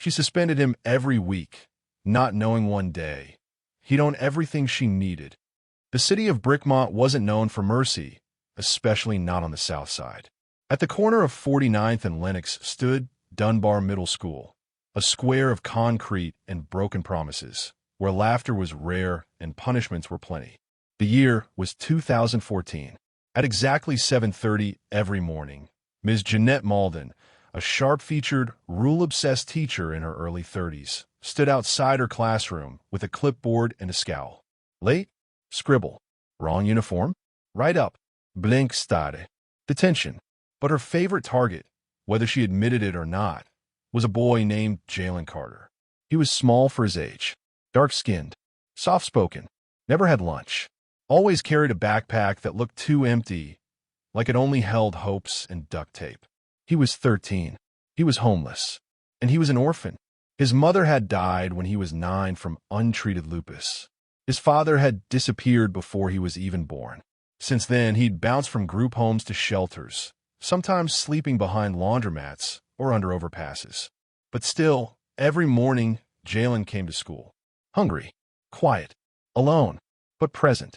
She suspended him every week, not knowing one day he'd own everything she needed. The city of Brickmont wasn't known for mercy, especially not on the south side. At the corner of 49th and Lenox stood Dunbar Middle School, a square of concrete and broken promises, where laughter was rare and punishments were plenty. The year was 2014. At exactly 7:30 every morning, Ms. Jeanette Malden, a sharp-featured, rule-obsessed teacher in her early 30s, stood outside her classroom with a clipboard and a scowl. Late? Scribble. Wrong uniform? Write up. Blink stare. Detention. But her favorite target, whether she admitted it or not, was a boy named Jalen Carter. He was small for his age, dark-skinned, soft-spoken, never had lunch, always carried a backpack that looked too empty, like it only held hopes and duct tape. He was 13. He was homeless. And he was an orphan. His mother had died when he was 9 from untreated lupus. His father had disappeared before he was even born. Since then, he'd bounced from group homes to shelters, sometimes sleeping behind laundromats or under overpasses. But still, every morning, Jalen came to school. Hungry, quiet, alone, but present.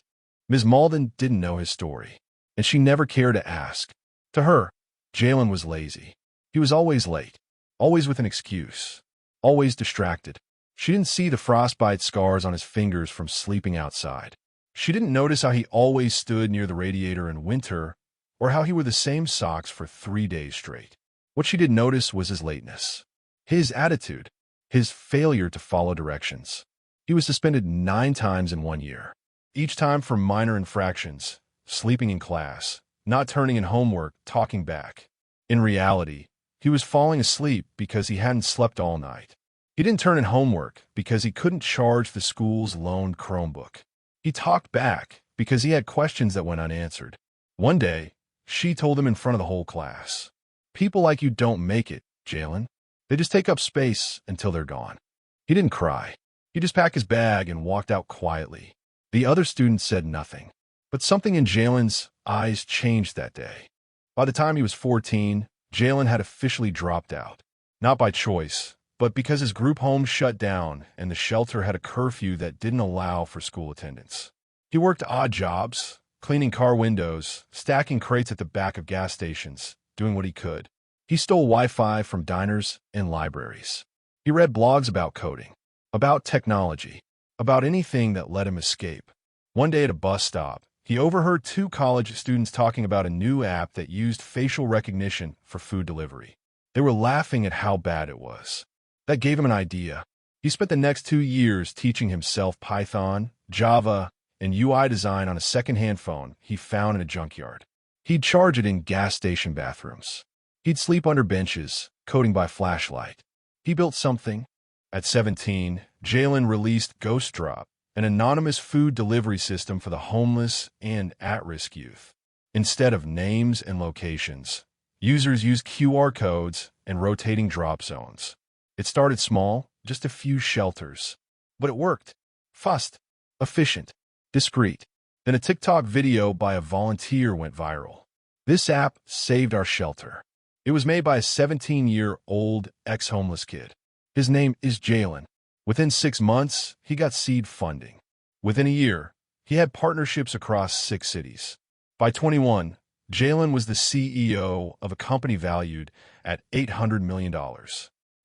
Ms. Malden didn't know his story, and she never cared to ask. To her, Jalen was lazy. He was always late, always with an excuse, always distracted. She didn't see the frostbite scars on his fingers from sleeping outside. She didn't notice how he always stood near the radiator in winter, or how he wore the same socks for 3 days straight. What she did notice was his lateness, his attitude, his failure to follow directions. He was suspended 9 times in 1 year, each time for minor infractions, sleeping in class, not turning in homework, talking back. In reality, he was falling asleep because he hadn't slept all night. He didn't turn in homework because he couldn't charge the school's loaned Chromebook. He talked back because he had questions that went unanswered. One day, she told him in front of the whole class, "People like you don't make it, Jalen. They just take up space until they're gone." He didn't cry. He just packed his bag and walked out quietly. The other students said nothing. But something in Jalen's eyes changed that day. By the time he was 14, Jalen had officially dropped out. Not by choice, but because his group home shut down and the shelter had a curfew that didn't allow for school attendance. He worked odd jobs, cleaning car windows, stacking crates at the back of gas stations, doing what he could. He stole Wi-Fi from diners and libraries. He read blogs about coding, about technology, about anything that let him escape. One day at a bus stop, he overheard 2 college students talking about a new app that used facial recognition for food delivery. They were laughing at how bad it was. That gave him an idea. He spent the next 2 years teaching himself Python, Java, and UI design on a second-hand phone he found in a junkyard. He'd charge it in gas station bathrooms. He'd sleep under benches, coding by flashlight. He built something. At 17, Jalen released Ghost Drop, an anonymous food delivery system for the homeless and at-risk youth. Instead of names and locations, users used QR codes and rotating drop zones. It started small, just a few shelters. But it worked. Fast, efficient, discreet. Then a TikTok video by a volunteer went viral. "This app saved our shelter." It was made by a 17-year-old ex-homeless kid. His name is Jalen. Within 6 months, he got seed funding. Within a year, he had partnerships across 6 cities. By 21, Jalen was the CEO of a company valued at $800 million.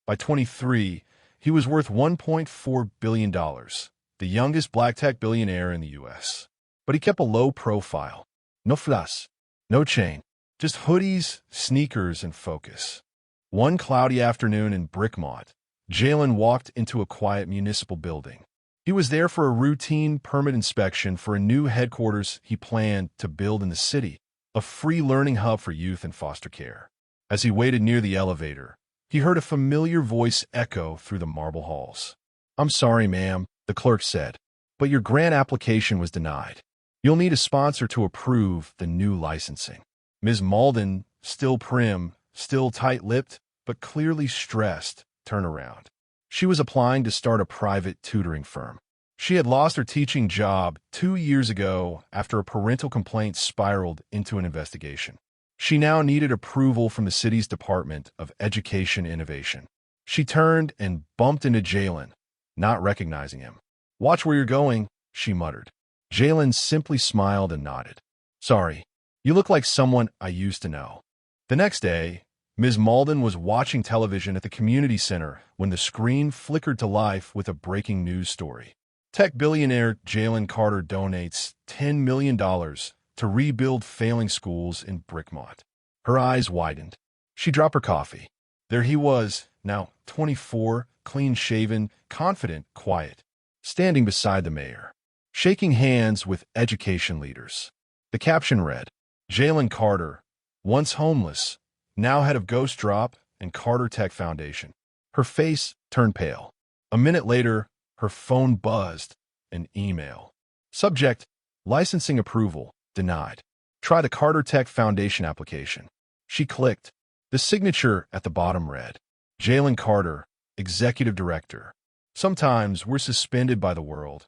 By 23, he was worth $1.4 billion, the youngest black tech billionaire in the U.S. But he kept a low profile. No flash, no chain, just hoodies, sneakers, and focus. One cloudy afternoon in Brickmont, Jalen walked into a quiet municipal building. He was there for a routine permit inspection for a new headquarters he planned to build in the city, a free learning hub for youth in foster care. As he waited near the elevator, he heard a familiar voice echo through the marble halls. "I'm sorry, ma'am," the clerk said, "but your grant application was denied. You'll need a sponsor to approve the new licensing." Ms. Malden, still prim, still tight-lipped, but clearly stressed, turned around. She was applying to start a private tutoring firm. She had lost her teaching job 2 years ago after a parental complaint spiraled into an investigation. She now needed approval from the city's Department of Education Innovation. She turned and bumped into Jalen, not recognizing him. "Watch where you're going," she muttered. Jalen simply smiled and nodded. "Sorry, you look like someone I used to know." The next day, Ms. Malden was watching television at the community center when the screen flickered to life with a breaking news story. Tech billionaire Jalen Carter donates $10 million to rebuild failing schools in Brickmont. Her eyes widened. She dropped her coffee. There he was, now 24, clean-shaven, confident, quiet, standing beside the mayor, shaking hands with education leaders. The caption read, "Jalen Carter, once homeless, now head of Ghost Drop and Carter Tech Foundation." Her face turned pale. A minute later, her phone buzzed. An email. Subject, licensing approval, denied. Try the Carter Tech Foundation application. She clicked. The signature at the bottom read, "Jalen Carter, Executive Director. Sometimes we're suspended by the world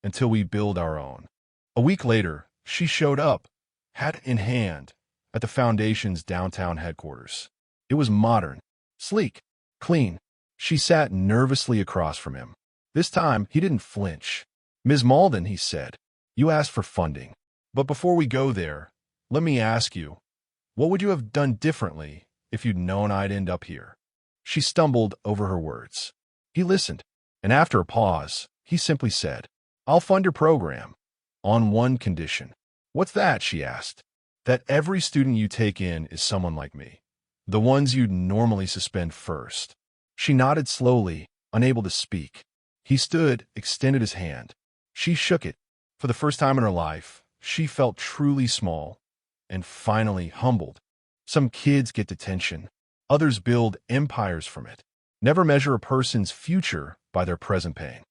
until we build our own." A week later, she showed up, hat in hand, at the foundation's downtown headquarters. It was modern, sleek, clean. She sat nervously across from him. This time, he didn't flinch. "Ms. Malden," he said, "you asked for funding. But before we go there, let me ask you, what would you have done differently if you'd known I'd end up here?" She stumbled over her words. He listened, and after a pause, he simply said, "I'll fund your program, on one condition." "What's that?" she asked. "That every student you take in is someone like me. The ones you'd normally suspend first." She nodded slowly, unable to speak. He stood, extended his hand. She shook it. For the first time in her life, she felt truly small and finally humbled. Some kids get detention. Others build empires from it. Never measure a person's future by their present pain.